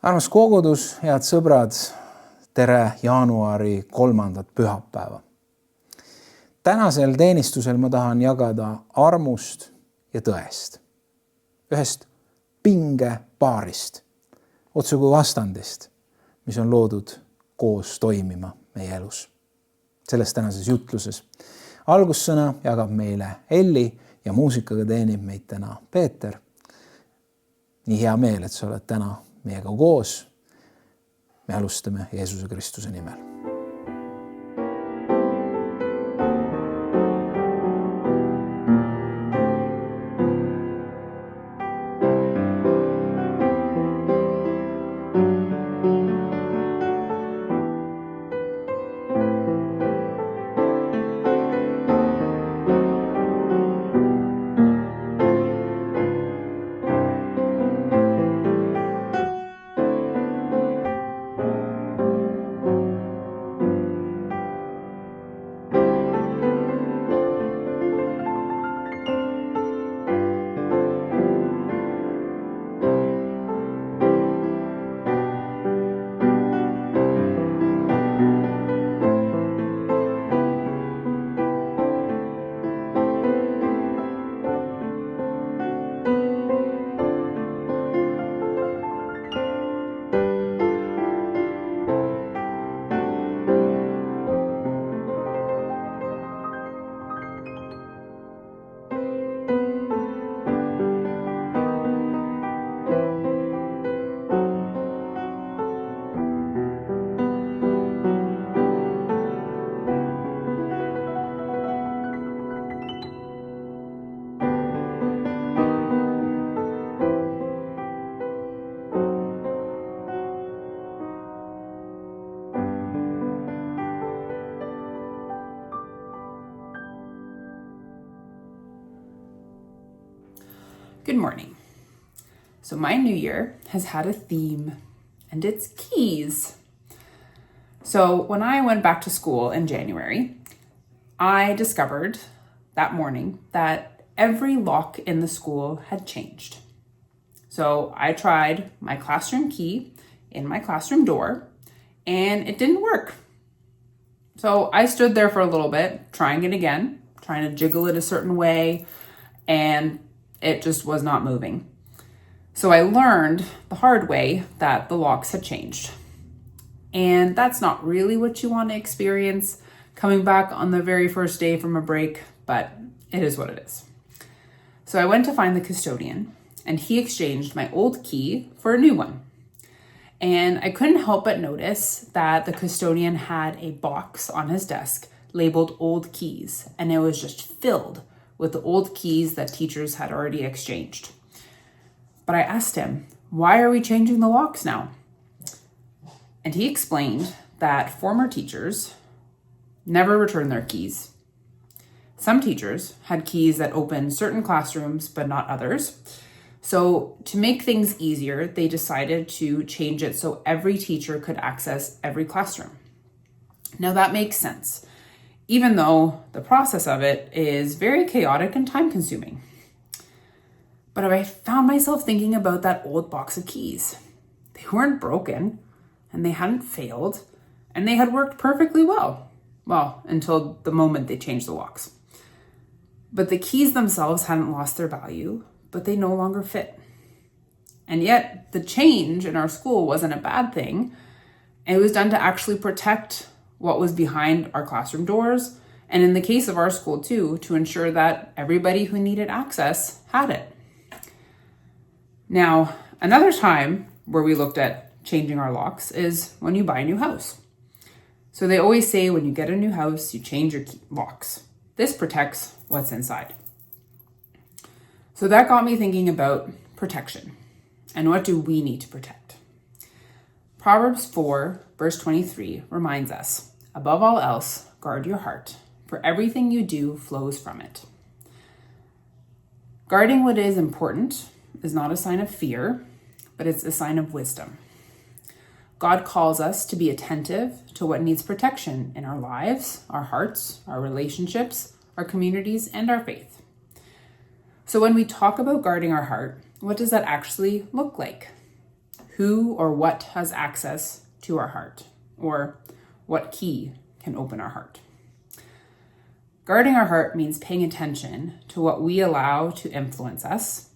armas kogudus, head sõbrad, tere jaanuari 3. pühapäeva. Tänasel teenistusel ma tahan jagada armust ja tõest. Ühest pingepaarist, otse kui vastandist, mis on loodud koos toimima meie elus. Selles tänases jutluses. Algussõna jagab meile Elli ja muusikaga teenib meid täna Peeter. Nii hea meel, et sa oled täna meiega koos. Me alustame Jeesuse Kristuse nimel. Good morning. So my new year has had a theme, and it's keys. So when I went back to school in January, I discovered that morning that every lock in the school had changed. So I tried my classroom key in my classroom door, and it didn't work. So I stood there for a little bit, trying it again, trying to jiggle it a certain way, and it just was not moving. So I learned the hard way that the locks had changed. And that's not really what you want to experience coming back on the very first day from a break, but it is what it is. So I went to find the custodian, and he exchanged my old key for a new one. And I couldn't help but notice that the custodian had a box on his desk labeled old keys, and it was just filled with the old keys that teachers had already exchanged. But I asked him, why are we changing the locks now? And he explained that former teachers never returned their keys. Some teachers had keys that opened certain classrooms, but not others. So to make things easier, they decided to change it so every teacher could access every classroom. Now that makes sense, even though the process of it is very chaotic and time-consuming. But I found myself thinking about that old box of keys. They weren't broken, and they hadn't failed, and they had worked perfectly well. Well, until the moment they changed the locks. But the keys themselves hadn't lost their value, but they no longer fit. And yet, the change in our school wasn't a bad thing. It was done to actually protect what was behind our classroom doors, and in the case of our school too, to ensure that everybody who needed access had it. Now, another time where we looked at changing our locks is when you buy a new house. So they always say when you get a new house, you change your locks. This protects what's inside. So that got me thinking about protection, and what do we need to protect? Proverbs 4, verse 23 reminds us, above all else, guard your heart, for everything you do flows from it. Guarding what is important is not a sign of fear, but it's a sign of wisdom. God calls us to be attentive to what needs protection in our lives, our hearts, our relationships, our communities, and our faith. So when we talk about guarding our heart, what does that actually look like? who or what has access to our heart, or what key can open our heart. Guarding our heart means paying attention to what we allow to influence us,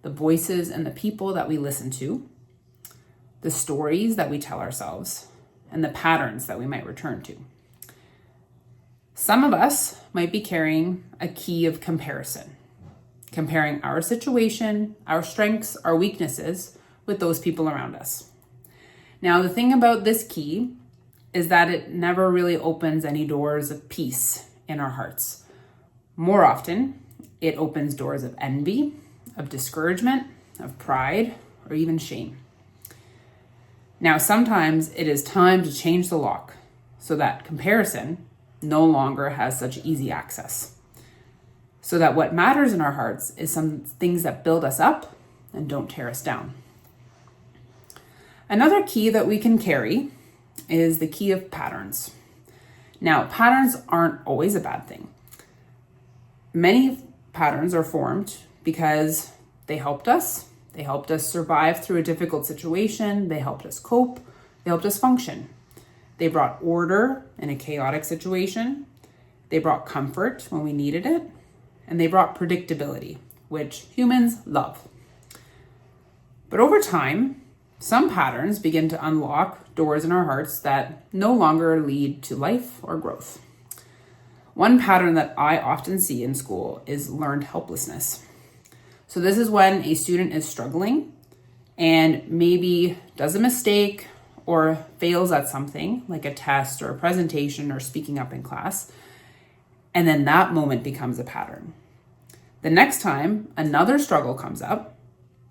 the voices and the people that we listen to, the stories that we tell ourselves, and the patterns that we might return to. Some of us might be carrying a key of comparison, comparing our situation, our strengths, our weaknesses with those people around us. Now, the thing about this key is that it never really opens any doors of peace in our hearts. More often, it opens doors of envy, of discouragement, of pride, or even shame. Now, sometimes it is time to change the lock so that comparison no longer has such easy access. So that what matters in our hearts is some things that build us up and don't tear us down. Another key that we can carry is the key of patterns. Now, patterns aren't always a bad thing. Many patterns are formed because they helped us. They helped us survive through a difficult situation. They helped us cope. They helped us function. They brought order in a chaotic situation. They brought comfort when we needed it. And they brought predictability, which humans love. But over time, some patterns begin to unlock doors in our hearts that no longer lead to life or growth. One pattern that I often see in school is learned helplessness. So this is when a student is struggling and maybe does a mistake or fails at something like a test or a presentation or speaking up in class. And then that moment becomes a pattern. The next time another struggle comes up,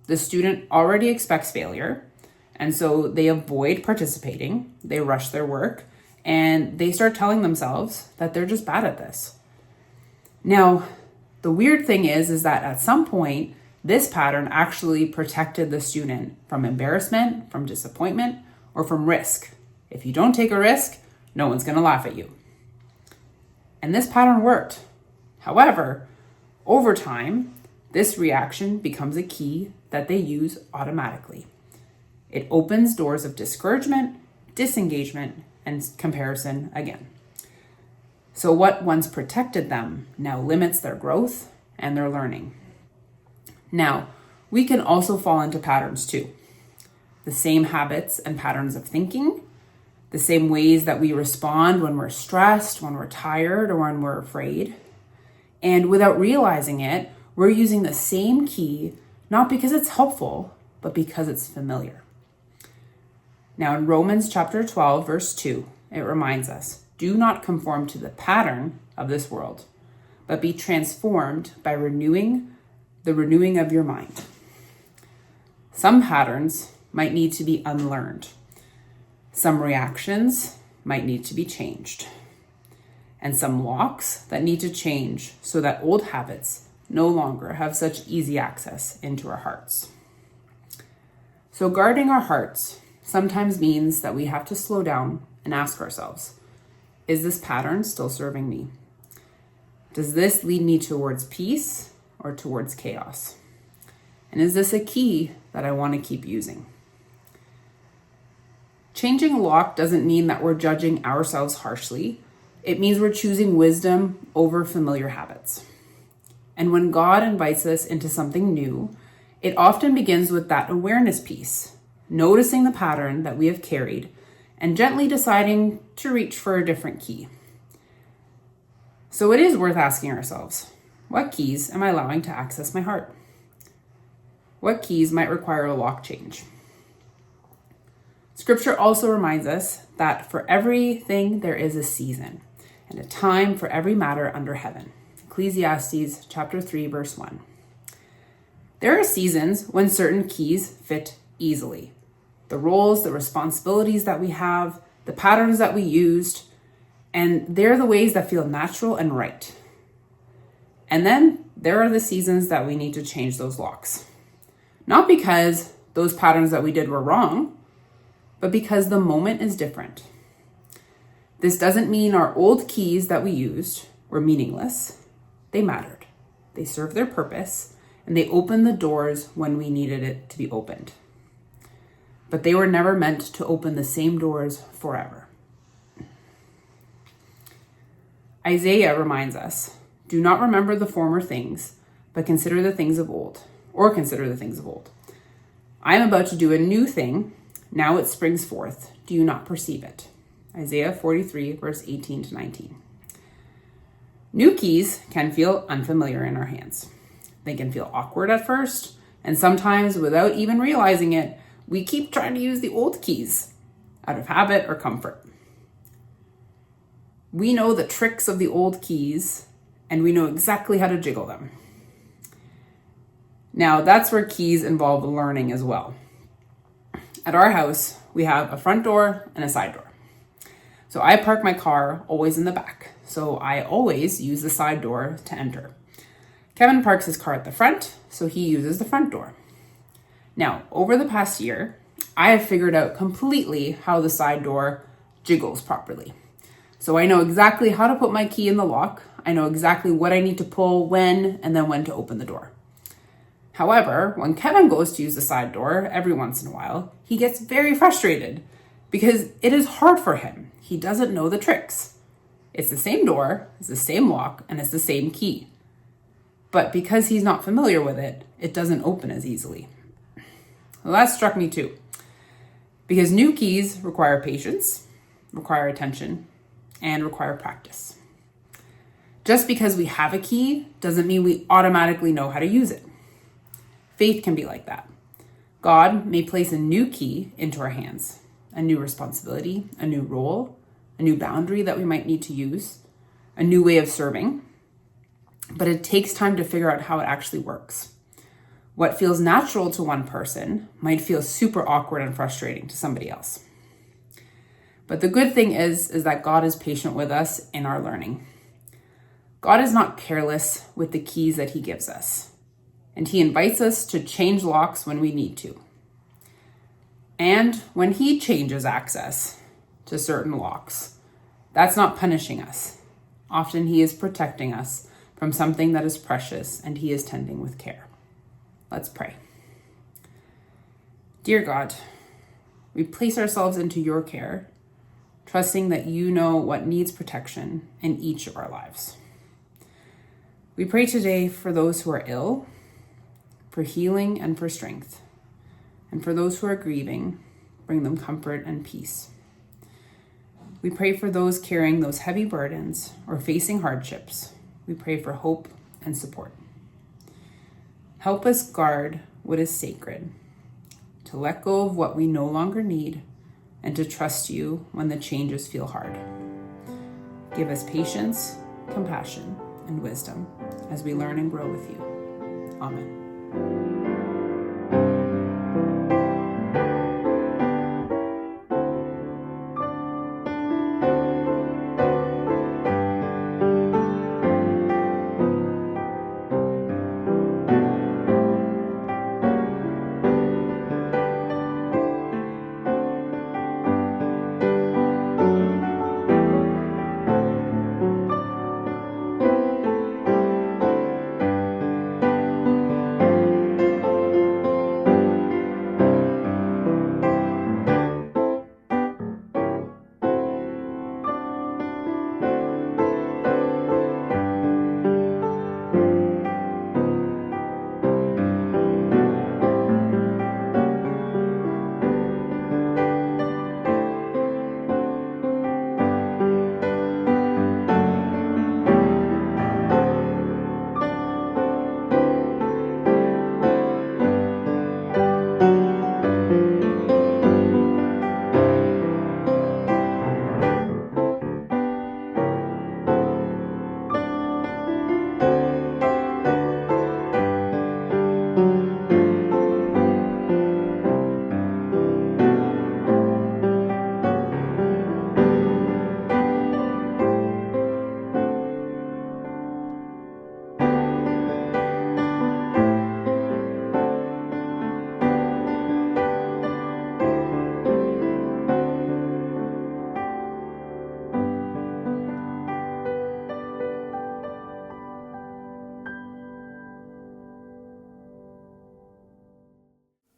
the student already expects failure. And so they avoid participating, they rush their work, and they start telling themselves that they're just bad at this. Now, the weird thing is that at some point, this pattern actually protected the student from embarrassment, from disappointment, or from risk. If you don't take a risk, no one's going to laugh at you. And this pattern worked. However, over time, this reaction becomes a key that they use automatically. It opens doors of discouragement, disengagement, and comparison again. So what once protected them now limits their growth and their learning. Now, we can also fall into patterns too. The same habits and patterns of thinking, the same ways that we respond when we're stressed, when we're tired, or when we're afraid. And without realizing it, we're using the same key, not because it's helpful, but because it's familiar. Now in Romans chapter 12, verse 2, it reminds us, do not conform to the pattern of this world, but be transformed by the renewing of your mind. Some patterns might need to be unlearned. Some reactions might need to be changed. And some locks that need to change so that old habits no longer have such easy access into our hearts. So guarding our hearts sometimes means that we have to slow down and ask ourselves, is this pattern still serving me? Does this lead me towards peace or towards chaos? And is this a key that I want to keep using? Changing a lock doesn't mean that we're judging ourselves harshly. It means we're choosing wisdom over familiar habits. And when God invites us into something new, it often begins with that awareness piece. Noticing the pattern that we have carried and gently deciding to reach for a different key. So it is worth asking ourselves, what keys am I allowing to access my heart? What keys might require a lock change? Scripture also reminds us that for everything there is a season and a time for every matter under heaven. Ecclesiastes chapter 3, verse 1. There are seasons when certain keys fit easily. The roles, the responsibilities that we have, the patterns that we used, and they're the ways that feel natural and right. And then there are the seasons that we need to change those locks. Not because those patterns that we did were wrong, but because the moment is different. This doesn't mean our old keys that we used were meaningless. They mattered. They served their purpose, and they opened the doors when we needed it to be opened. but they were never meant to open the same doors forever. Isaiah reminds us, do not remember the former things, but consider the things of old, I am about to do a new thing. Now it springs forth. Do you not perceive it? Isaiah 43, verse 18 to 19. New keys can feel unfamiliar in our hands. They can feel awkward at first, and sometimes without even realizing it, we keep trying to use the old keys out of habit or comfort. We know the tricks of the old keys, and we know exactly how to jiggle them. Now, that's where keys involve learning as well. At our house, we have a front door and a side door. So I park my car always in the back. So I always use the side door to enter. Kevin parks his car at the front, so he uses the front door. Now, over the past year, I have figured out completely how the side door jiggles properly. So I know exactly how to put my key in the lock. I know exactly what I need to pull when, and then when to open the door. However, when Kevin goes to use the side door every once in a while, he gets very frustrated because it is hard for him. He doesn't know the tricks. It's the same door, it's the same lock, and it's the same key. But because he's not familiar with it, it doesn't open as easily. Well, that struck me too. Because new keys require patience, require attention, and require practice. Just because we have a key doesn't mean we automatically know how to use it. Faith can be like that. God may place a new key into our hands, a new responsibility, a new role, a new boundary that we might need to use, a new way of serving. But it takes time to figure out how it actually works. What feels natural to one person might feel super awkward and frustrating to somebody else. But the good thing is that God is patient with us in our learning. God is not careless with the keys that he gives us. And he invites us to change locks when we need to. And when he changes access to certain locks, that's not punishing us. Often he is protecting us from something that is precious and he is tending with care. Let's pray. Dear God, we place ourselves into your care, trusting that you know what needs protection in each of our lives. We pray today for those who are ill, for healing and for strength. And for those who are grieving, bring them comfort and peace. We pray for those carrying those heavy burdens or facing hardships. We pray for hope and support. Help us guard what is sacred, to let go of what we no longer need, and to trust you when the changes feel hard. Give us patience, compassion, and wisdom as we learn and grow with you. Amen.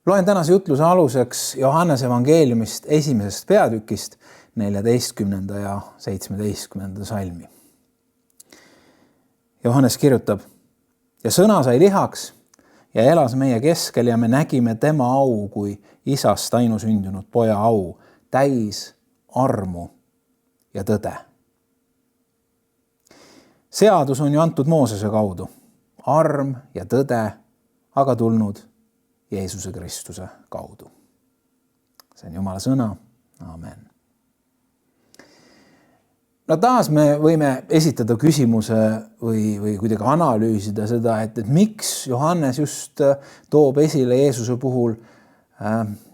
Loen tänase jutluse aluseks Johannese evangeeliumist 1. peatükist 14. ja 17. salmi. Johannes kirjutab: ja sõna sai lihaks ja elas meie keskel ja me nägime tema au kui isast ainusündinud poja au, täis armu ja tõde. Seadus on ju antud Moosese kaudu, arm ja tõde aga tulnud Jeesuse Kristuse kaudu. See on Jumala sõna. Amen. No taas me võime esitada küsimuse või kuidagi analüüsida seda, et miks Johannes just toob esile Jeesuse puhul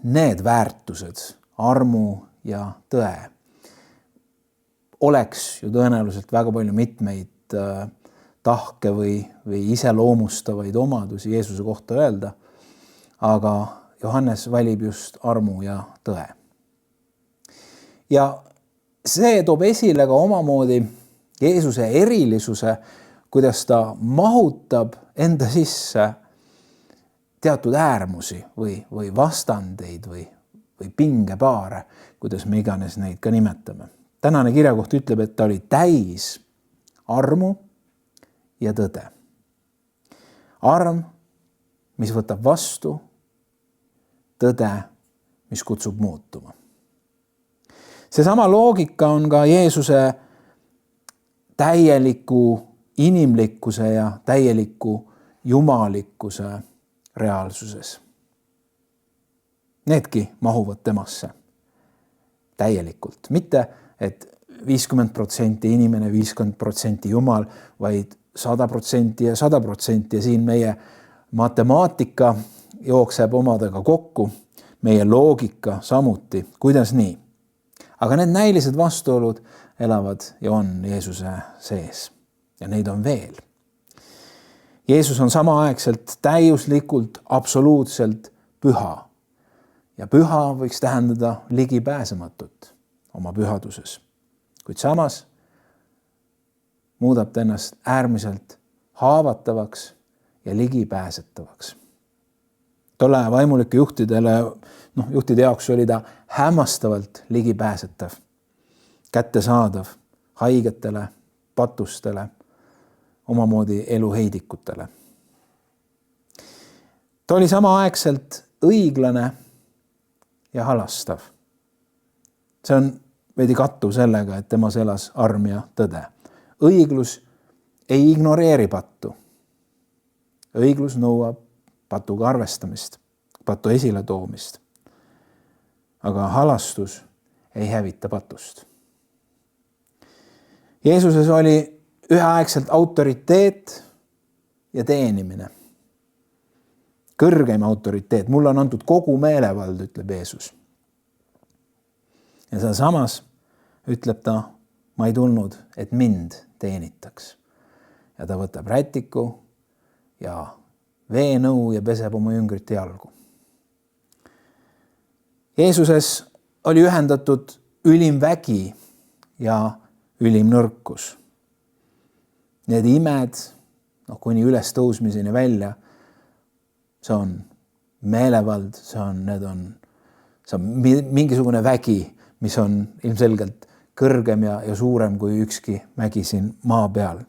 need väärtused, armu ja tõe. Oleks ju tõenäoliselt väga palju mitmeid tahke või iseloomustavaid omadusi Jeesuse kohta öelda, aga Johannes valib just armu ja tõe. Ja see toob esile ka omamoodi Jeesuse erilisuse, kuidas ta mahutab enda sisse teatud äärmusi või vastandeid või pingepaare, kuidas me iganes neid ka nimetame. Tänane kirjakoht ütleb, et ta oli täis armu ja tõde. Arm, mis võtab vastu, tõde, mis kutsub muutuma. Seesama loogika on ka Jeesuse täieliku inimlikkuse ja täieliku jumalikkuse reaalsuses. Needki mahuvad temasse täielikult. Mitte, et 50% inimene, 50% jumal, vaid 100% ja 100% ja siin meie matemaatika jookseb omadega kokku, meie loogika samuti. Kuidas nii? Aga need näilised vastuolud elavad ja on Jeesuse sees. Ja neid on veel. Jeesus on samaaegselt täiuslikult, absoluutselt püha. Ja püha võiks tähendada ligipääsematut oma pühaduses. Kuid samas muudab ta ennast äärmiselt haavatavaks ja ligipääsetavaks. Tolle vaimulike juhtide jaoks oli ta hämmastavalt ligipääsetav, kättesaadav haigetele, patustele, omamoodi eluheidikutele. Ta oli samaaegselt õiglane ja halastav. See on veidi kattuv sellega, et temas elas arm ja tõde. Õiglus ei ignoreeri pattu. Õiglus nõuab patuga arvestamist, patu esile toomist. Aga halastus ei hävita patust. Jeesuses oli üheaegselt autoriteet ja teenimine. Kõrgeim autoriteet. Mulle on antud kogu meelevald, ütleb Jeesus. Ja seda samas ütleb ta, ma ei tulnud, et mind teenitaks. Ja ta võtab rätiku ja veenõu ja peseb oma jüngrite jalgu. Jeesuses oli ühendatud ülim vägi ja ülim nõrkus. Need imed, kuni üles tõusmiseni välja, see on meelevald, see on mingisugune vägi, mis on ilmselgelt kõrgem ja suurem kui ükski mägi siin maa peal.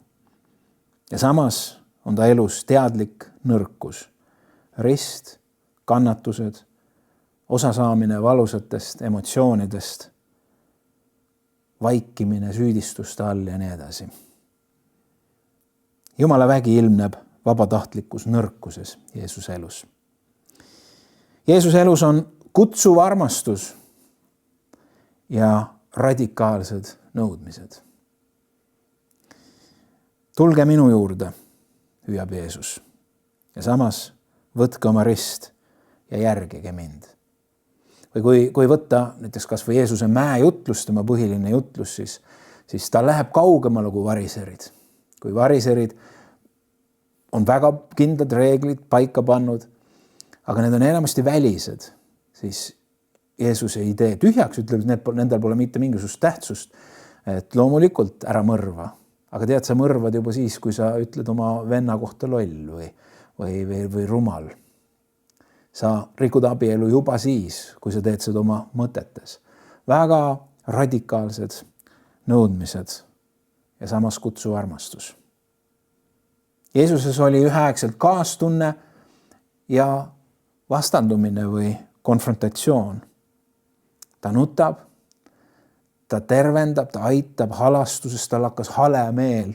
Ja samas on ta elus teadlik nõrkus, rist, kannatused, osasaamine valusatest emotsioonidest, vaikimine süüdistuste all ja nii edasi. Jumala vägi ilmneb vabatahtlikus nõrkuses Jeesuse elus. Jeesuse elus on kutsuv armastus ja radikaalsed nõudmised. Tulge minu juurde, hüüab Jeesus, ja samas võtke oma rist ja järgige mind. Või kui võtta näiteks kas või Jeesuse mäejutlus, tema põhiline jutlus, siis ta läheb kaugemale kui variserid. Kui variserid on väga kindlad reeglid paika pannud, aga need on enamasti välised, siis Jeesus ei tee tühjaks, ütleb, et nendel pole mitte mingisugust tähtsust, et loomulikult ära mõrva. Aga tead, sa mõrvad juba siis, kui sa ütled oma venna kohta loll või rumal. sa rikud abielu juba siis, kui sa teed seda oma mõtetes. Väga radikaalsed nõudmised ja samas kutsuv armastus. Jeesuses oli üheaegselt kaastunne ja vastandumine või konfrontatsioon. Ta nutab, ta tervendab, ta aitab halastusest, tal hakkas hale meel.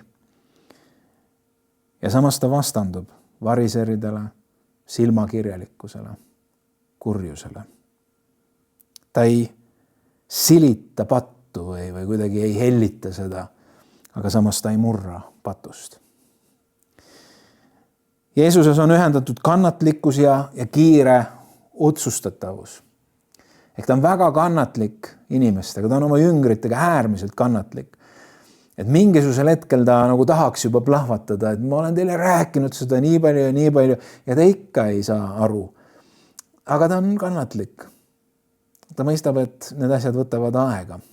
Ja samas ta vastandub variseridele, silmakirjalikkusele, kurjusele. Ta ei silita pattu või kuidagi ei hellita seda, aga samas ta ei murra patust. Jeesuses on ühendatud kannatlikkus ja kiire otsustatavus. Ehk ta on väga kannatlik inimestega, ta on oma jüngritega äärmiselt kannatlik. Et mingisugusel hetkel ta nagu tahaks juba plahvatada, et ma olen teile rääkinud seda nii palju ja ta ikka ei saa aru. Aga ta on kannatlik. Ta mõistab, et need asjad võtavad aega.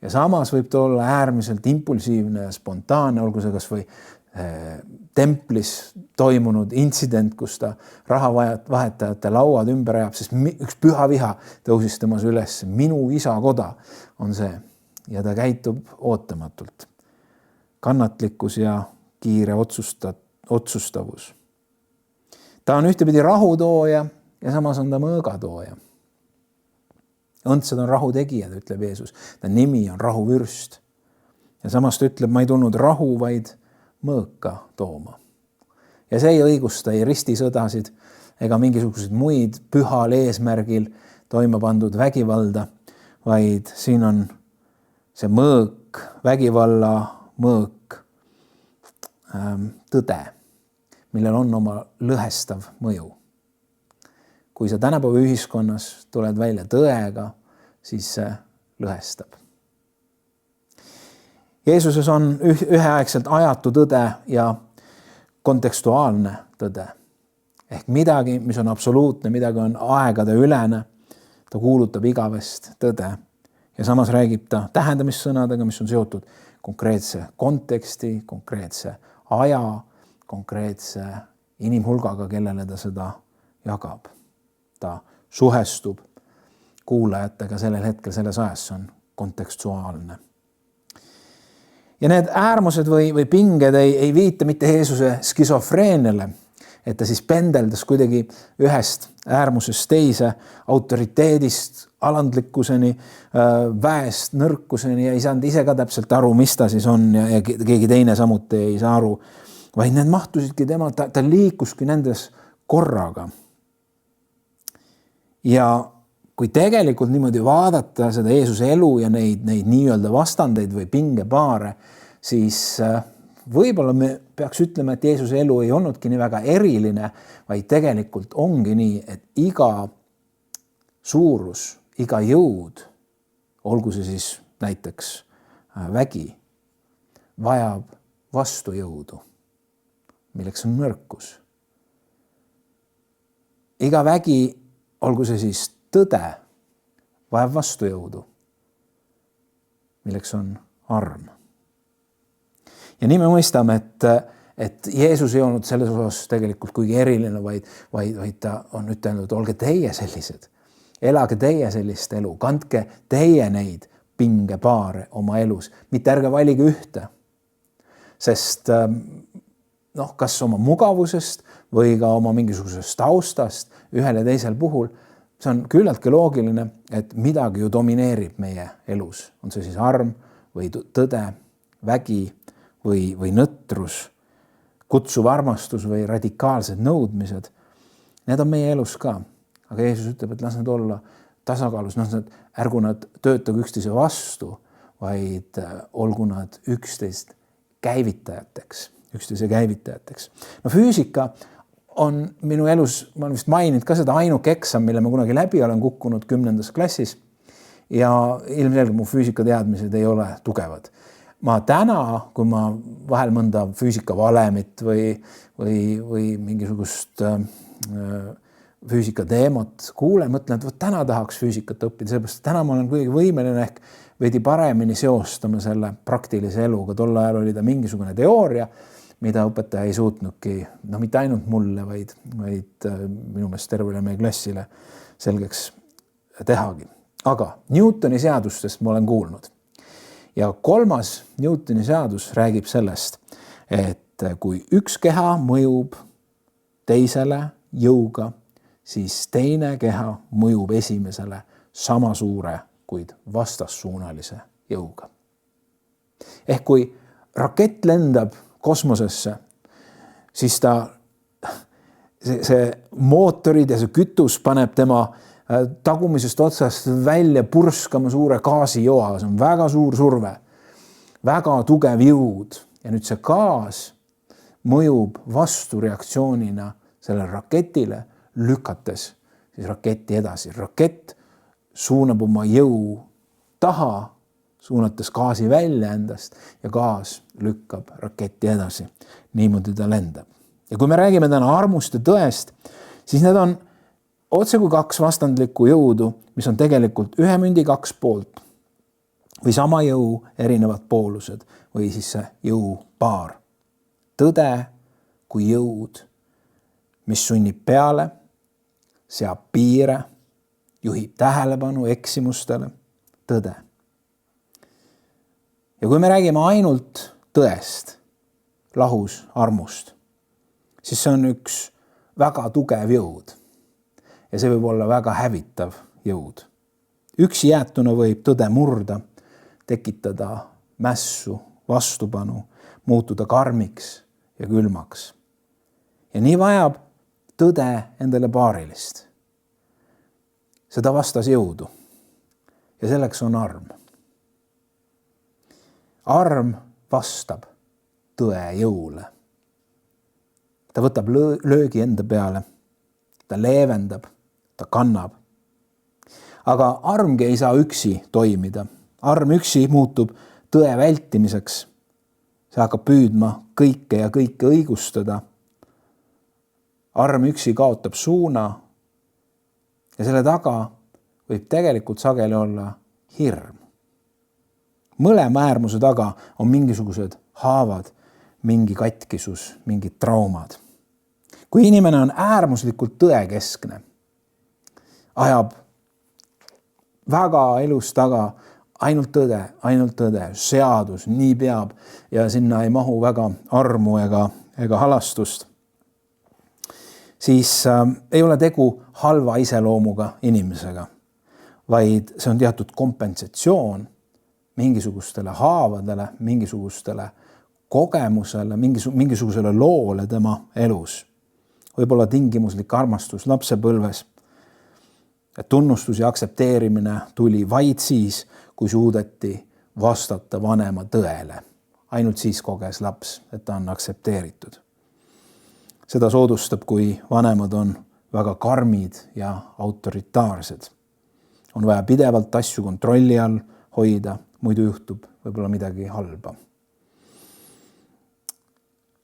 Ja samas võib ta olla äärmiselt impulsiivne ja spontaanne, olgu see kas või templis toimunud intsident, kus ta rahavahetajate lauad ümber ajab, sest üks püha viha tõusis temas üles. Minu isa koda on see ja ta käitub ootamatult. Kannatlikkus ja kiire otsustavus. Ta on ühtepidi rahutooja ja samas on ta mõõgatooja. Õndsad on rahutegijad, ütleb Jeesus. Ta nimi on rahuvürst. Ja samas ta ütleb, ma ei tulnud rahu, vaid mõõka tooma. Ja see ei õigusta ei ristisõdasid ega mingisuguseid muid pühal eesmärgil toime pandud vägivalda, vaid siin on see mõõk, vägivalla mõõk, tõde, millel on oma lõhestav mõju. Kui sa tänapäeva ühiskonnas tuled välja tõega, siis see lõhestab. Jeesuses on üheaegselt ajatu tõde ja kontekstuaalne tõde. Ehk midagi, mis on absoluutne, midagi on aegade ülene, ta kuulutab igavest tõde. Ja samas räägib ta tähendamissõnadega, mis on seotud konkreetse konteksti, konkreetse aja, konkreetse inimhulgaga, kellele ta seda jagab. Ta suhestub kuulajatega sellel hetkel, selles ajas, see on kontekstuaalne. Ja need äärmused või pinged ei viita mitte Jeesuse skisofreeniale, et ta siis pendeldas kuidagi ühest äärmusest teise, autoriteedist alandlikkuseni, väest nõrkuseni ja ei saanud ise ka täpselt aru, mis ta siis on ja keegi teine samuti ei saa aru, vaid need mahtusidki tema, ta liikuski nendes korraga. Ja kui tegelikult niimoodi vaadata seda Jeesuse elu ja neid nii-öelda vastandeid või pingepaare, siis võib-olla me peaks ütlema, et Jeesuse elu ei olnudki nii väga eriline, vaid tegelikult ongi nii, et iga suurus, iga jõud, olgu see siis näiteks vägi, vajab vastujõudu, milleks on nõrkus. Iga vägi, olgu see siis tõde, vajab vastujõudu, milleks on arm. Ja nii me mõistame, et Jeesus ei olnud selles osas tegelikult kuigi eriline, vaid ta on ütelnud, olge teie sellised, elage teie sellist elu, kandke teie neid pingepaare oma elus, mitte ärge valige ühte. Sest kas oma mugavusest või ka oma mingisugusest taustast ühel ja teisel puhul, see on küllaltki loogiline, et midagi ju domineerib meie elus. On see siis arm või tõde, vägi või nõtrus, kutsuv armastus või radikaalsed nõudmised. Need on meie elus ka. Aga Jeesus ütleb, et las need olla tasakaalus. Ärgu nad töötagu üksteise vastu, vaid olgu nad üksteise käivitajateks. Füüsika on minu elus, ma olen vist maininud ka seda ainuke eksam, mille ma kunagi läbi olen kukkunud 10. klassis ja ilmselgelt mu füüsikateadmised ei ole tugevad. Ma täna, kui ma vahel mõnda füüsikavalemit või mingisugust füüsikateemat kuulen, mõtlen, et täna tahaks füüsikat õppida, sellepärast täna ma olen kuidagi võimeline ehk veidi paremini seostama selle praktilise eluga. Tol ajal oli ta mingisugune teooria, mida õpetaja ei suutnudki, no mitte ainult mulle, vaid minu meelest tervele meie klassile selgeks tehagi. Aga Newtoni seadustest ma olen kuulnud. Ja 3. Newtoni seadus räägib sellest, et kui üks keha mõjub teisele jõuga, siis teine keha mõjub esimesele sama suure, kuid vastassuunalise jõuga. Ehk kui rakett lendab kosmosesse, siis see mootorid ja see kütus paneb tema tagumisest otsast välja purskama suure gaasijoa. See on väga suur surve, väga tugev jõud. Ja nüüd see gaas mõjub vastureaktsioonina sellele raketile, lükates siis raketti edasi. Rakett suunab oma jõu taha, suunates gaasi välja endast ja gaas lükkab raketti edasi. Niimoodi ta lendab. Ja kui me räägime täna armust ja tõest, siis need on otse kui 2 vastandlikku jõudu, mis on tegelikult ühe mündi 2 poolt või sama jõu erinevad poolused või siis see jõupaar. Tõde kui jõud, mis sunnib peale, seab piire, juhib tähelepanu eksimustele, tõde. Ja kui me räägime ainult tõest, lahus armust, siis see on üks väga tugev jõud. Ja see võib olla väga hävitav jõud. Üksi jäetuna võib tõde murda, tekitada mässu, vastupanu, muutuda karmiks ja külmaks. Ja nii vajab tõde endale paarilist. Seda vastas jõudu. Ja selleks on arm. Arm vastab tõe jõule. Ta võtab löögi enda peale, ta leevendab, ta kannab. Aga armgi ei saa üksi toimida. Arm üksi muutub tõe vältimiseks. See hakkab püüdma kõike ja kõike õigustada. Arm üksi kaotab suuna ja selle taga võib tegelikult sageli olla hirm. Mõlema äärmuse taga on mingisugused haavad, mingi katkisus, mingid traumad. Kui inimene on äärmuslikult tõekeskne, ajab väga elus taga ainult tõde, seadus, nii peab ja sinna ei mahu väga armu ega halastust, siis ei ole tegu halva iseloomuga inimesega, vaid see on teatud kompensatsioon mingisugustele haavadele, mingisugustele kogemusele, mingisugusele loole tema elus. Võib-olla tingimuslik armastus lapsepõlves. Tunnustus ja aktsepteerimine tuli vaid siis, kui suudeti vastata vanema tõele. Ainult siis koges laps, et ta on aktsepteeritud. Seda soodustab, kui vanemad on väga karmid ja autoritaarsed. On vaja pidevalt asju kontrolli all hoida, muidu juhtub võib-olla midagi halba.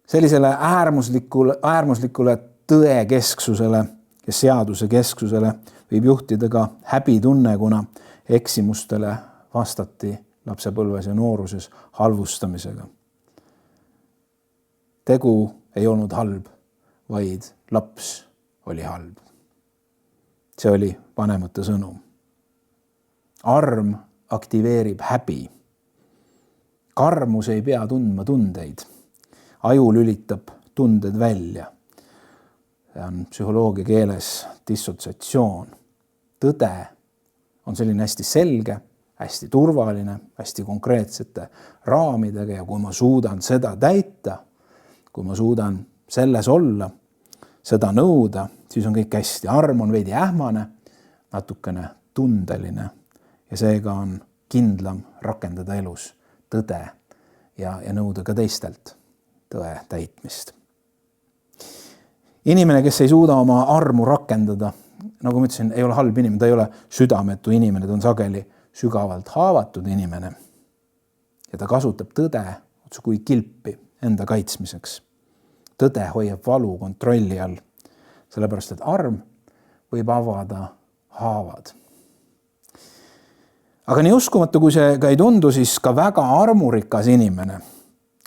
Sellisele äärmuslikule tõekesksusele ja seaduse kesksusele võib juhtida ka häbitunne, kuna eksimustele vastati lapsepõlves ja nooruses halvustamisega. Tegu ei olnud halb, vaid laps oli halb. See oli vanemate sõnum. Arm aktiveerib häbi. Karmus ei pea tundma tundeid. Aju lülitab tunded välja. See on psühholoogia keeles dissotsiatsioon. Tõde on selline hästi selge, hästi turvaline, hästi konkreetsete raamidega ja kui ma suudan seda täita, kui ma suudan selles olla, seda nõuda, siis on kõik hästi. Arm on veidi ähmane, natukene tundeline ja seega on kindlam rakendada elus tõde ja nõuda ka teistelt tõe täitmist. Inimene, kes ei suuda oma armu rakendada, nagu ma ütlesin, ei ole halb inimene, ta ei ole südametu inimene, ta on sageli sügavalt haavatud inimene. Ja ta kasutab tõde otse kui kilpi enda kaitsmiseks. Tõde hoiab valu kontrolli all, sellepärast et arm võib avada haavad. Aga nii uskumatu, kui see ka ei tundu, siis ka väga armurikas inimene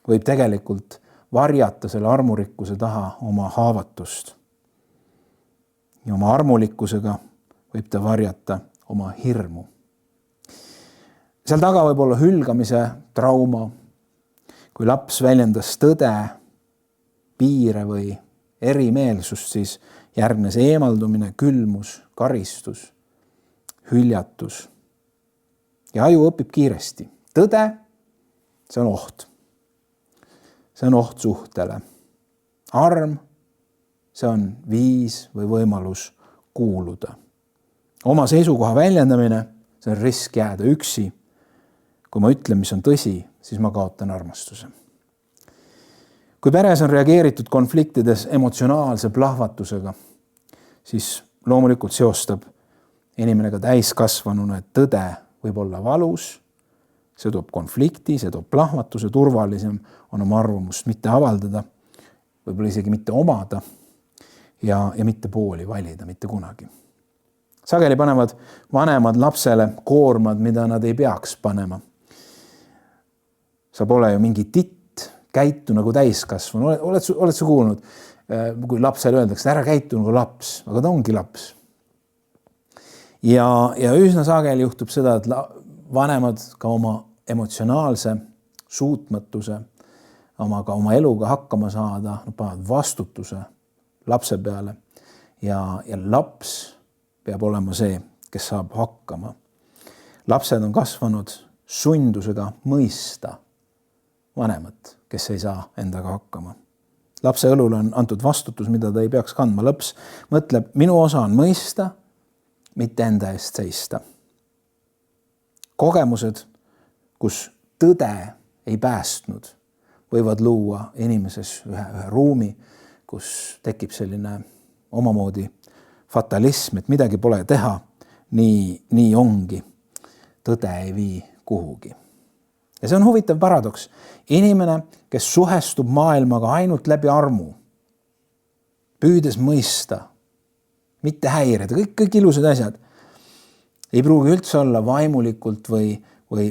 võib tegelikult varjata selle armurikkuse taha oma haavatust. Ja oma armulikkusega võib ta varjata oma hirmu. Seal taga võib olla hülgamise trauma, kui laps väljendas tõde, piire või erimeelsust, siis järgnes eemaldumine, külmus, karistus, hüljatus. Ja aju õpib kiiresti. Tõde, see on oht. See on oht suhtele. Arm, see on viis või võimalus kuuluda. Oma seisukoha väljendamine, see on risk jääda üksi. Kui ma ütlen, mis on tõsi, siis ma kaotan armastuse. Kui peres on reageeritud konfliktides emotsionaalse plahvatusega, siis loomulikult seostab inimene ka täiskasvanuna, et tõde võib olla valus, see toob konflikti, see toob plahvatuse, turvalisem on oma arvamust mitte avaldada, võib-olla isegi mitte omada ja mitte pooli valida, mitte kunagi. Sageli panevad vanemad lapsele koormad, mida nad ei peaks panema. Sa pole ju mingi titt, käitu nagu täiskasvanu. Oled sa kuulnud, kui lapsele öeldakse, ära käitu nagu laps, aga ta ongi laps. Ja üsna sageli juhtub seda, et vanemad ka oma emotsionaalse suutmatuse, oma eluga hakkama saada, panevad vastutuse lapse peale ja laps peab olema see, kes saab hakkama. Lapsed on kasvanud sundusega mõista vanemat, kes ei saa endaga hakkama. Lapse õlule on antud vastutus, mida ta ei peaks kandma. Laps mõtleb, minu osa on mõista, mitte enda eest seista. Kogemused, kus tõde ei päästnud, võivad luua inimeses ühe ruumi, kus tekib selline omamoodi fatalism, et midagi pole teha, nii ongi. Tõde ei vii kuhugi. Ja see on huvitav paradoks. Inimene, kes suhestub maailmaga ainult läbi armu, püüdes mõista, mitte häirida, kõik ilusad asjad, ei pruugi üldse olla vaimulikult või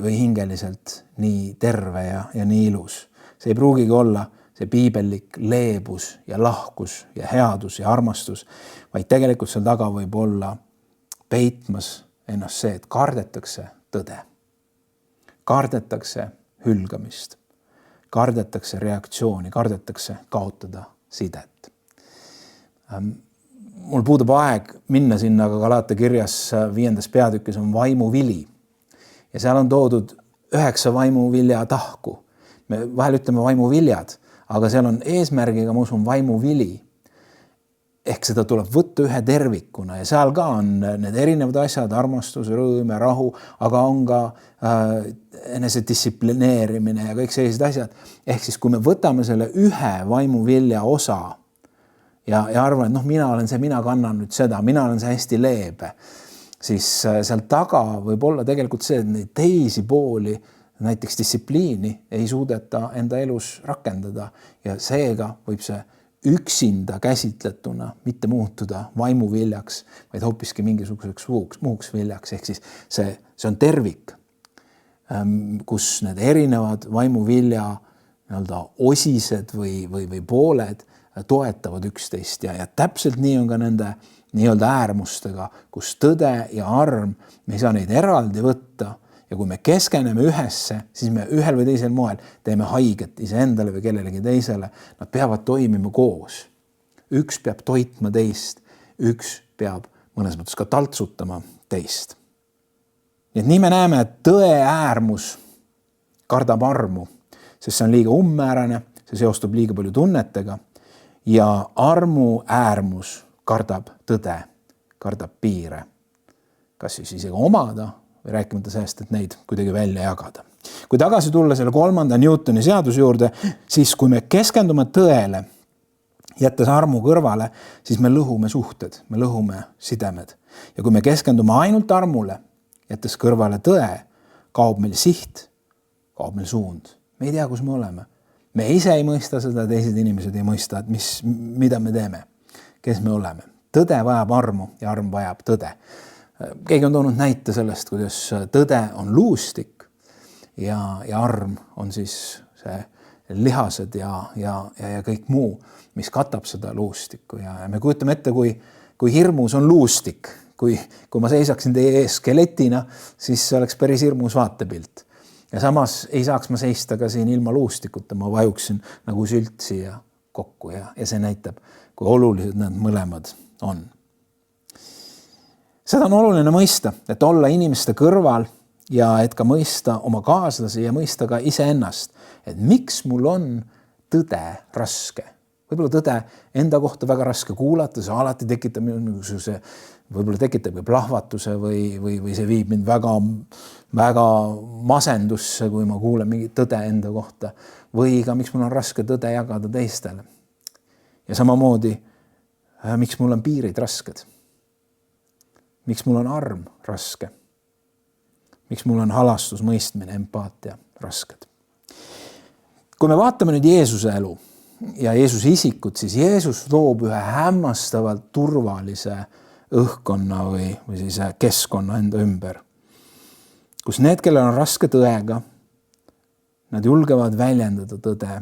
hingeliselt nii terve ja nii ilus. See ei pruugigi olla see piibellik leebus ja lahkus ja headus ja armastus, vaid tegelikult seal taga võib olla peitmas ennast see, et kardetakse tõde. Kardetakse hülgamist, kardetakse reaktsiooni, kardetakse kaotada sidet. Mul puudub aeg minna sinna, aga Galaate kirjas 5. peatükis on vaimuvili. Ja seal on toodud 9 vaimuvilja tahku. Me vahel ütleme vaimuviljad, aga seal on eesmärgiga, ma usun, vaimuvili. Ehk seda tuleb võtta ühe tervikuna ja seal ka on need erinevad asjad, armastus, rõõm ja rahu, aga on ka enesedistsiplineerimine ja kõik sellised asjad. Ehk siis, kui me võtame selle ühe vaimuvilja osa ja arvan, et mina olen see, mina kannan nüüd seda, mina olen see hästi leebe, siis seal taga võib olla tegelikult see, et neid teisi pooli, näiteks distsipliini, ei suudeta enda elus rakendada ja seega võib see üksinda käsitletuna mitte muutuda vaimuviljaks, vaid hoopiski mingisuguseks muuks viljaks. Ehk siis see on tervik, kus need erinevad vaimuvilja osised või pooled toetavad üksteist ja täpselt nii on ka nende äärmustega, kus tõde ja arm, me ei saa neid eraldi võtta. Ja kui me keskeneme ühesse, siis me ühel või teisel moel teeme haiget iseendale või kellelegi teisele. Nad peavad toimima koos. Üks peab toitma teist, üks peab mõnes mõttes ka taltsutama teist. Nii me näeme, et tõe äärmus kardab armu, sest see on liiga ummäärane, see seostub liiga palju tunnetega ja armu äärmus kardab tõde, kardab piire. Kas siis isegi omada või rääkimata sellest, et neid kuidagi välja jagada. Kui tagasi tulla selle 3. Newtoni seaduse juurde, siis kui me keskendume tõele, jättes armu kõrvale, siis me lõhume suhted, me lõhume sidemed. Ja kui me keskendume ainult armule, jättes kõrvale tõe, kaob meil siht, kaob meil suund. Me ei tea, kus me oleme. Me ise ei mõista seda, teised inimesed ei mõista, et mida me teeme, kes me oleme. Tõde vajab armu ja arm vajab tõde. Keegi on toonud näite sellest, kuidas tõde on luustik ja arm on siis see lihased ja kõik muu, mis katab seda luustikku ja me kujutame ette, kui hirmus on luustik, kui ma seisaksin teie ees skeletina, siis see oleks päris hirmus vaatepilt. Ja samas ei saaks ma seista ka siin ilma luustikuta, ma vajuksin nagu sült siia kokku ja see näitab, kui olulised need mõlemad on. Seda on oluline mõista, et olla inimeste kõrval ja et ka mõista oma kaaslasi ja mõista ka iseennast, et miks mul on tõde raske. Võib-olla tõde enda kohta väga raske kuulata, see alati tekitab mingisuguse, võib-olla tekitab plahvatuse või see viib mind väga masendusse, kui ma kuulen mingit tõde enda kohta või ka miks mul on raske tõde jagada teistele. Ja samamoodi, miks mul on piirid rasked? Miks mul on arm raske? Miks mul on halastus, mõistmine, empaatia rasked? Kui me vaatame nüüd Jeesuse elu ja Jeesuse isikut, siis Jeesus loob ühe hämmastavalt turvalise õhkkonna või siis keskkonna enda ümber, kus need, kellel on raske tõega, nad julgevad väljendada tõde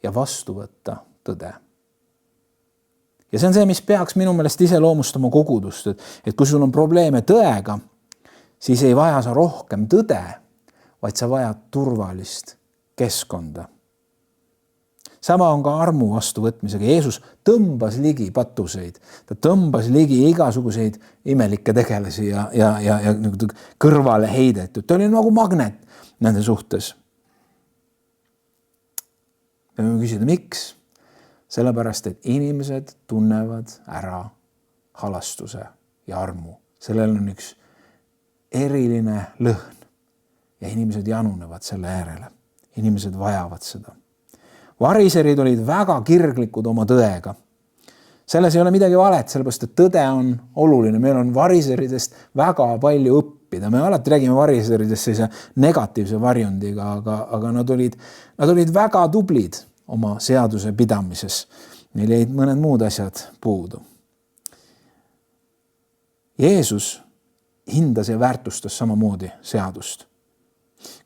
ja vastu võtta tõde. Ja see on see, mis peaks minu meelest iseloomustama kogudust, et kui sul on probleeme tõega, siis ei vaja sa rohkem tõde, vaid sa vajad turvalist keskkonda. Sama on ka armu vastuvõtmisega. Jeesus tõmbas ligi patuseid, ta tõmbas ligi igasuguseid imelikke tegelasi ja kõrvale heidetud. Ta oli nagu magnet nende suhtes. Me võime küsida, miks? Sellepärast, et inimesed tunnevad ära halastuse ja armu. Sellel on üks eriline lõhn ja inimesed janunevad selle äärele. Inimesed vajavad seda. Variserid olid väga kirglikud oma tõega. Selles ei ole midagi valet, sellepärast, et tõde on oluline. Meil on variseridest väga palju õppida. Me alati räägime variseridest sellise negatiivse varjundiga, aga nad olid väga tublid oma seaduse pidamises. Neil jäid mõned muud asjad puudu. Jeesus hindas ja väärtustas samamoodi seadust.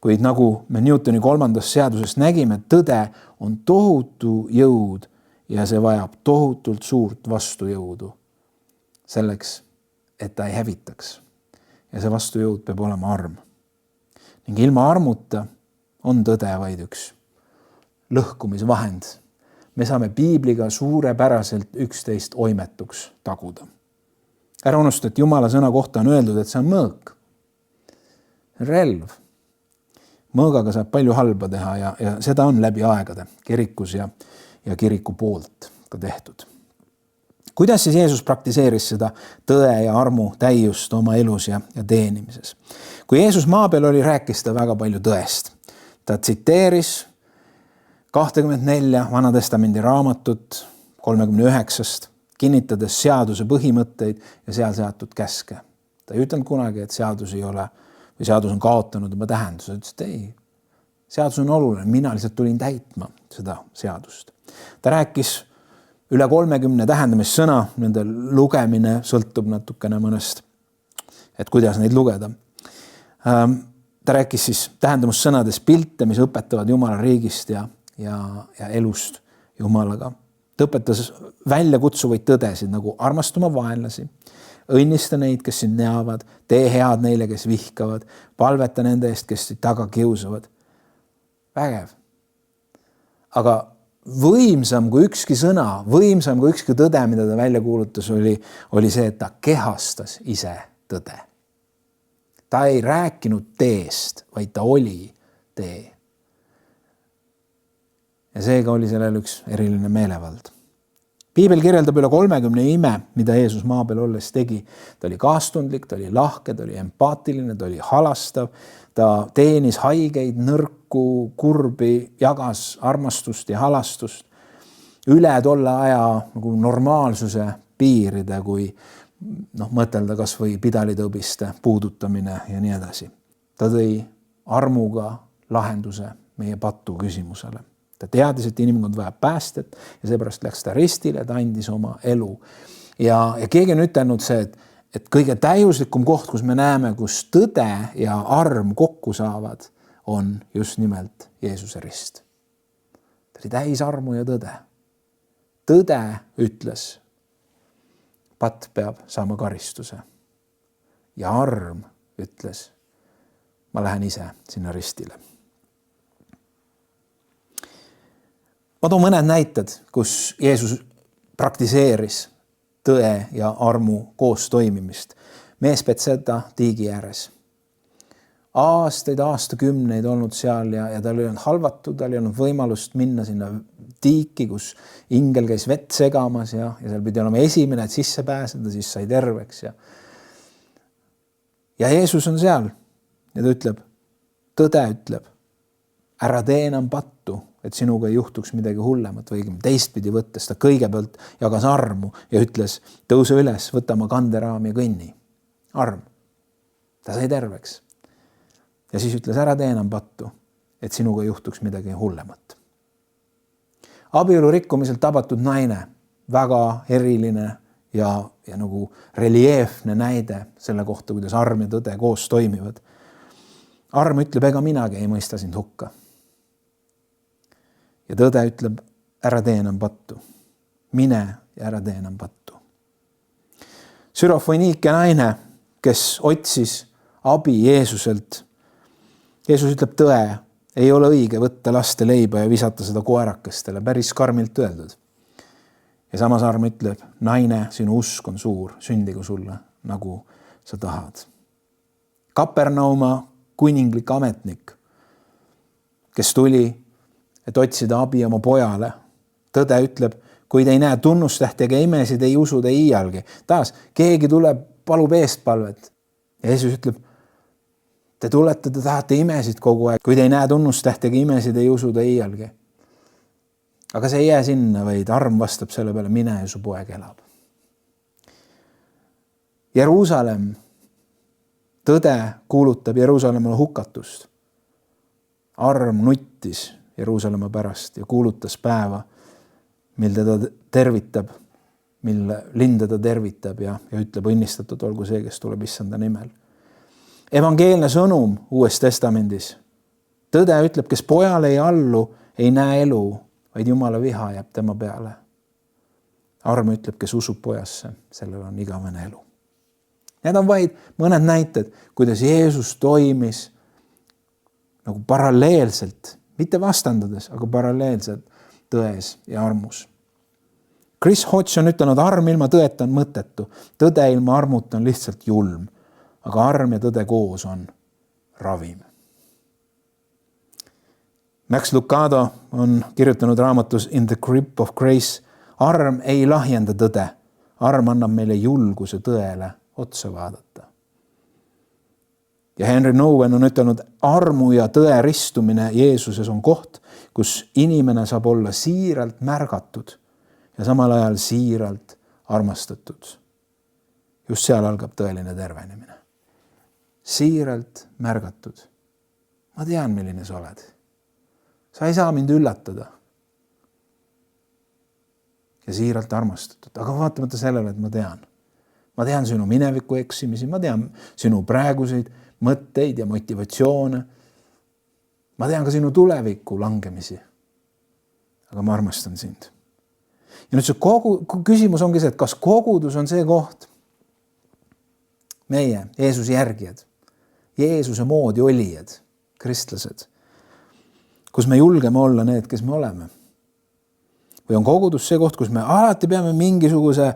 Kuid nagu me Newtoni 3. seadusest nägime, tõde on tohutu jõud ja see vajab tohutult suurt vastujõudu selleks, et ta ei hävitaks. Ja see vastujõud peab olema arm. Ning ilma armuta on tõde vaid üks lõhkumisvahend. Me saame piibliga suurepäraselt üksteist oimetuks taguda. Ära unusta, et Jumala sõna kohta on öeldud, et see on mõõk. Relv. Mõõgaga saab palju halba teha ja seda on läbi aegade kirikus ja kiriku poolt ka tehtud. Kuidas siis Jeesus praktiseeris seda tõe ja armu täiust oma elus ja teenimises? Kui Jeesus maa peal oli, rääkis ta väga palju tõest. Ta tsiteeris 24 Vanatestamendi raamatut 39, kinnitades seaduse põhimõtteid ja seal seatud käske. Ta ei ütelnud kunagi, et seadus ei ole või seadus on kaotanud oma tähenduse. Ta ütles, et ei, seadus on oluline, mina lihtsalt tulin täitma seda seadust. Ta rääkis üle 30 tähendamissõna, nende lugemine sõltub natukene mõnest, et kuidas neid lugeda. Ta rääkis siis tähendamussõnades pilte, mis õpetavad Jumala riigist ja elust Jumalaga. Ta õpetas välja kutsuvaid tõdesid nagu armastuma vaenlasi, õnnista neid, kes sind näavad, tee head neile, kes vihkavad, palveta nende eest, kes taga kiusavad. Vägev. Aga võimsam kui ükski sõna, võimsam kui ükski tõde, mida ta välja kuulutas, oli see, et ta kehastas ise tõde. Ta ei rääkinud teest, vaid ta oli tee. Ja seega oli sellel üks eriline meelevald. Piibel kirjeldab üle 30 ime, mida Jeesus maa peal olles tegi. Ta oli kaastundlik, ta oli lahke, ta oli empaatiline, ta oli halastav, ta teenis haigeid, nõrku, kurbi, jagas armastust ja halastust üle tolle aja nagu normaalsuse piiride, kui mõtelda kas või pidalitõbiste puudutamine ja nii edasi. Ta tõi armuga lahenduse meie patu küsimusele. Ta teadis, et inimkond vajab päästet ja seepärast läks ta ristile, ta andis oma elu. Ja keegi on ütelnud see, et kõige täiuslikum koht, kus me näeme, kus tõde ja arm kokku saavad, on just nimelt Jeesuse rist. ta oli täis armu ja tõde. Tõde ütles, patt peab saama karistuse. Ja arm ütles, ma lähen ise sinna ristile. Ma toon mõned näited, kus Jeesus praktiseeris tõe ja armu koos toimimist. Mees Betseda tiigi ääres. Aastakümneid olnud seal ja tal ei olnud halvatud, tal ei olnud võimalust minna sinna tiiki, kus ingel käis vett segamas ja seal pidi olema esimene, et sisse pääseda, siis sai terveks. Ja Jeesus on seal ja ta ütleb, tõde ütleb, ära tee enam pattu, et sinuga ei juhtuks midagi hullemat või teistpidi võttes. Ta kõigepealt jagas armu ja ütles, tõuse üles, võta oma kanderaam ja kõnni. Arm. Ta sai terveks. Ja siis ütles, ära tee enam pattu, et sinuga juhtuks midagi hullemat. Abielu rikkumiselt tabatud naine, väga eriline ja nagu reljeefne näide selle kohta, kuidas arm ja tõde koos toimivad. Arm ütleb, ega minagi ei mõista sind hukka. Ja tõde ütleb, ära tee enam pattu. Mine ja ära tee enam pattu. Sürofoniike naine, kes otsis abi Jeesuselt. Jeesus ütleb tõe, ei ole õige võtta laste leiba ja visata seda koerakestele, päris karmilt öeldud. Ja samas arm ütleb, naine, sinu usk on suur, sündigu sulle, nagu sa tahad. Kapernauma kuninglik ametnik, kes tuli, et otsida abi oma pojale. Tõde ütleb, kui te ei näe tunnustähti ega imesid, ei usu te iialgi. Taas, keegi tuleb, palub eestpalvet. Ja Jeesus ütleb, te tulete, te tahate imesid kogu aeg. Kui te ei näe tunnustähti ega imesid, ei usu te iialgi. Aga see ei jää sinna, vaid arm vastab selle peale, mine ja su poeg elab. Jeruusalemm, tõde kuulutab Jeruusalemmale hukatust. Arm nuttis Jeruusalemma pärast ja kuulutas päeva, mil teda tervitab, mil linn teda tervitab ja ütleb, õnnistatud olgu see, kes tuleb issanda nimel. Evangeelne sõnum Uues Testamendis. Tõde ütleb, kes pojale ei allu, ei näe elu, vaid Jumala viha jääb tema peale. Arm ütleb, kes usub pojasse, sellel on igavene elu. Need on vaid mõned näited, kuidas Jeesus toimis nagu paralleelselt, mitte vastandades, aga paralleelselt tões ja armus. Chris Hodge on ütelnud, arm ilma tõeta on mõttetu. Tõde ilma armuta on lihtsalt julm, aga arm ja tõde koos on ravim. Max Lucado on kirjutanud raamatus In the Grip of Grace, arm ei lahjenda tõde, arm annab meile julguse tõele otsa vaadata. Ja Henry Nouwen on ütelnud, armu ja tõe ristumine Jeesuses on koht, kus inimene saab olla siiralt märgatud ja samal ajal siiralt armastatud. Just seal algab tõeline tervenemine. Siiralt märgatud. Ma tean, milline sa oled. Sa ei saa mind üllatada. Ja siiralt armastatud. Aga vaatamata sellele, et ma tean. Ma tean sinu mineviku eksimisi, ma tean sinu praeguseid mõtteid ja motivatsioone. Ma tean ka sinu tuleviku langemisi. Aga ma armastan sind. Ja nüüd see küsimus ongi see, et kas kogudus on see koht, meie, Jeesuse järgijad, Jeesuse moodi olijad, kristlased, kus me julgeme olla need, kes me oleme. Või on kogudus see koht, kus me alati peame mingisuguse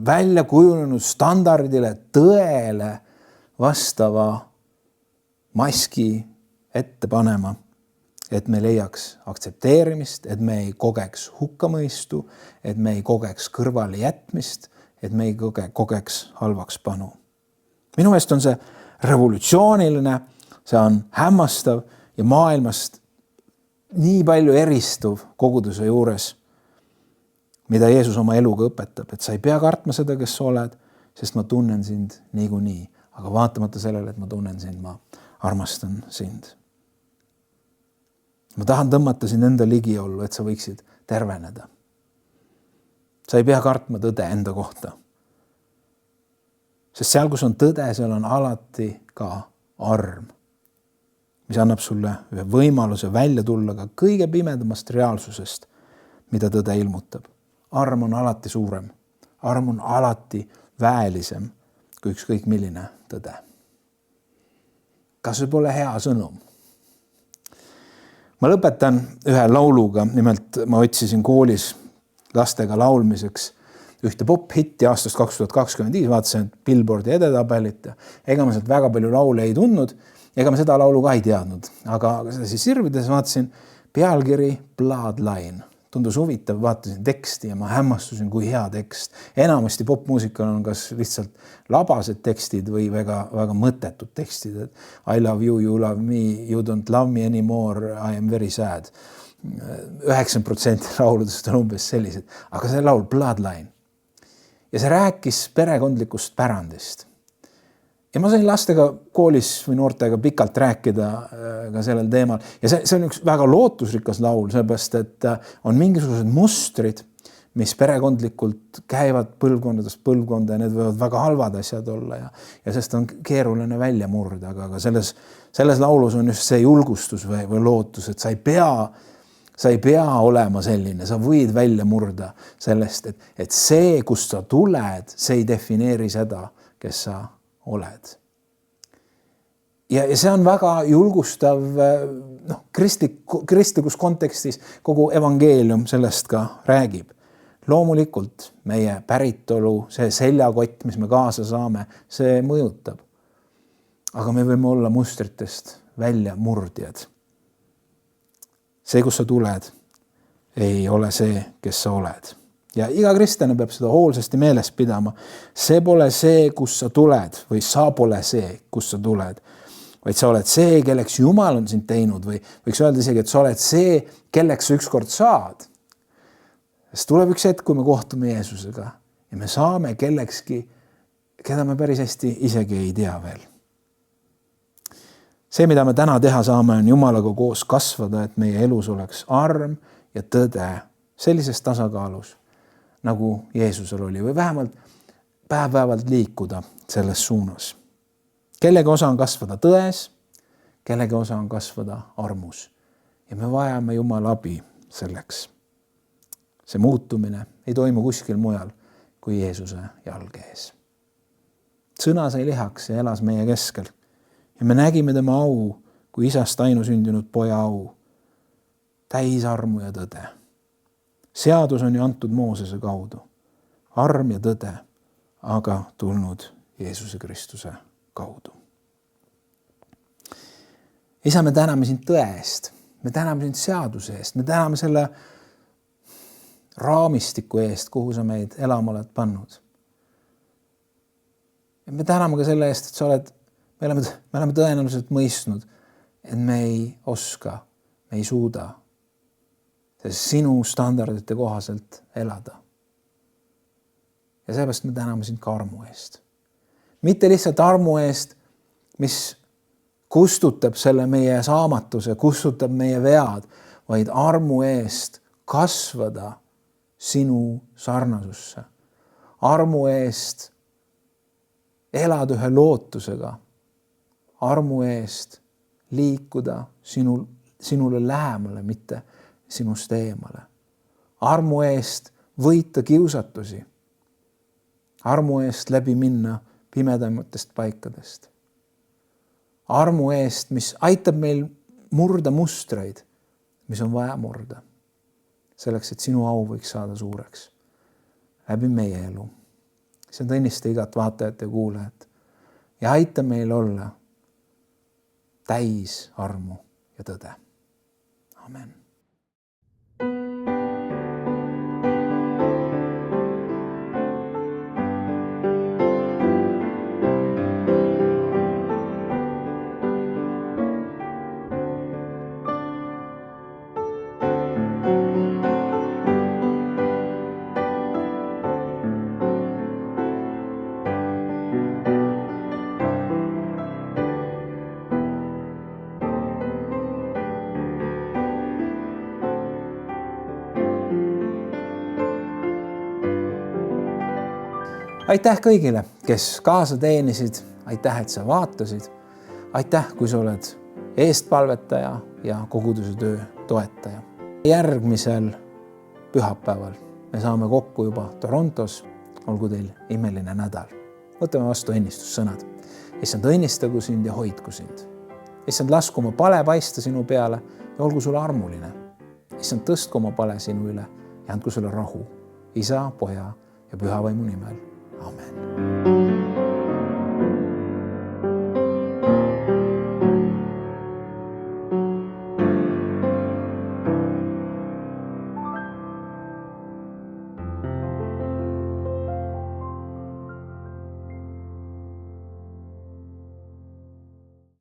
välja kujunenud standardile, tõele vastava maski ette panema, et me leiaks aktsepteerimist, et me ei kogeks hukkamõistu, et me ei kogeks kõrvale jätmist, et me ei kogeks halvaks panu. Minu meelest on see revolutsiooniline, see on hämmastav ja maailmast nii palju eristuv koguduse juures, mida Jeesus oma eluga õpetab, et sa ei pea kartma seda, kes sa oled, sest ma tunnen sind niikuinii. Aga vaatamata sellele, et ma tunnen sind, ma armastan sind. Ma tahan tõmmata sind enda ligiollu, et sa võiksid terveneda. Sa ei pea kartma tõde enda kohta. Sest seal, kus on tõde, seal on alati ka arm. mis annab sulle ühe võimaluse välja tulla ka kõige pimedamast reaalsusest, mida tõde ilmutab. Arm on alati suurem. Arm on alati väelisem kui ükskõik milline tõde. Kas see pole hea sõnum? Ma lõpetan ühe lauluga. Nimelt ma otsisin koolis lastega laulmiseks ühte pop-hitti aastast 2025. Vaatasin Billboardi edetabelit. Ega ma sealt väga palju laule ei tundnud. Ega ma seda laulu ka ei teadnud. Aga seda siis sirvides vaatasin pealkiri Bloodline. Tundus huvitav, vaatasin teksti ja ma hämmastusin, kui hea tekst. Enamasti popmuusikal on kas lihtsalt labased tekstid või väga mõttetud tekstid. I love you, you love me, you don't love me anymore, I am very sad. 90% lauludest on umbes sellised. Aga see laul Bloodline. Ja see rääkis perekondlikust pärandist. Ja ma sain lastega koolis või noortega pikalt rääkida ka sellel teemal. Ja see on üks väga lootusrikas laul, sellepärast, et on mingisugused mustrid, mis perekondlikult käivad põlvkondadest põlvkonda ja need võivad väga halvad asjad olla. Ja sest on keeruline välja murda, aga selles laulus on just see julgustus või lootus, et sa ei pea olema selline, sa võid välja murda sellest, et see, kust sa tuled, see ei defineeri seda, kes sa oled. Ja see on väga julgustav kristlikus kontekstis, kogu evangeelium sellest ka räägib. Loomulikult meie päritolu, see seljakott, mis me kaasa saame, see mõjutab. Aga me võime olla mustritest välja murdjad. See, kus sa tuled, ei ole see, kes sa oled. Ja iga kristlane peab seda hoolsasti meeles pidama. See pole see, kus sa tuled või sa pole see, kus sa tuled, vaid sa oled see, kelleks Jumal on sind teinud või võiks öelda isegi, et sa oled see, kelleks sa ükskord saad. Sest tuleb üks hetk, kui me kohtume Jeesusega ja me saame kellekski, keda me päris hästi isegi ei tea veel. See, mida me täna teha saame, on Jumalaga koos kasvada, et meie elus oleks arm ja tõde sellises tasakaalus, nagu Jeesusel oli, või vähemalt päev-päevalt liikuda selles suunas. Kellegi osa on kasvada tões, kellegi osa on kasvada armus. Ja me vajame Jumala abi selleks. See muutumine ei toimu kuskil mujal kui Jeesuse jalge ees. Sõna sai lihaks ja elas meie keskel. Ja me nägime tema au, kui isast ainusündinud poja au. Täis armu ja tõde. Seadus on ju antud Moosese kaudu. Arm ja tõde, aga tulnud Jeesuse Kristuse kaudu. Isa, me täname sind tõe eest. Me täname sind seaduse eest. Me täname selle raamistiku eest, kuhu sa meid elama oled pannud. Ja me täname ka selle eest, et me oleme tõenäoliselt mõistnud, et me ei oska, me ei suuda sinu standardite kohaselt elada. Ja seepärast me täname sind ka armu eest. Mitte lihtsalt armu eest, mis kustutab selle meie saamatuse, kustutab meie vead, vaid armu eest kasvada sinu sarnasusse. Armu eest elada ühe lootusega. Armu eest liikuda sinule lähemale, mitte sinust eemale. Armu eest võita kiusatusi. Armu eest läbi minna pimedamatest paikadest. Armu eest, mis aitab meil murda mustreid, mis on vaja murda. Selleks, et sinu au võiks saada suureks. Läbi meie elu. See on õnnista igat vaatajat ja kuulajat. Ja aita meil olla täis armu ja tõde. Amen. Aitäh kõigile, kes kaasa teenisid. Aitäh, et sa vaatasid. Aitäh, kui sa oled eestpalvetaja ja koguduse töö toetaja. Järgmisel pühapäeval me saame kokku juba Torontos. Olgu teil imeline nädal. Võtame vastu õnnistussõnad. Issand, õnnistagu sind ja hoidku sind. Issand, lasku oma pale paista sinu peale ja olgu sulle armuline. Issand, tõstku oma pale sinu üle ja andku sulle rahu. Isa, Poja ja Püha Vaimu nimel. Amen.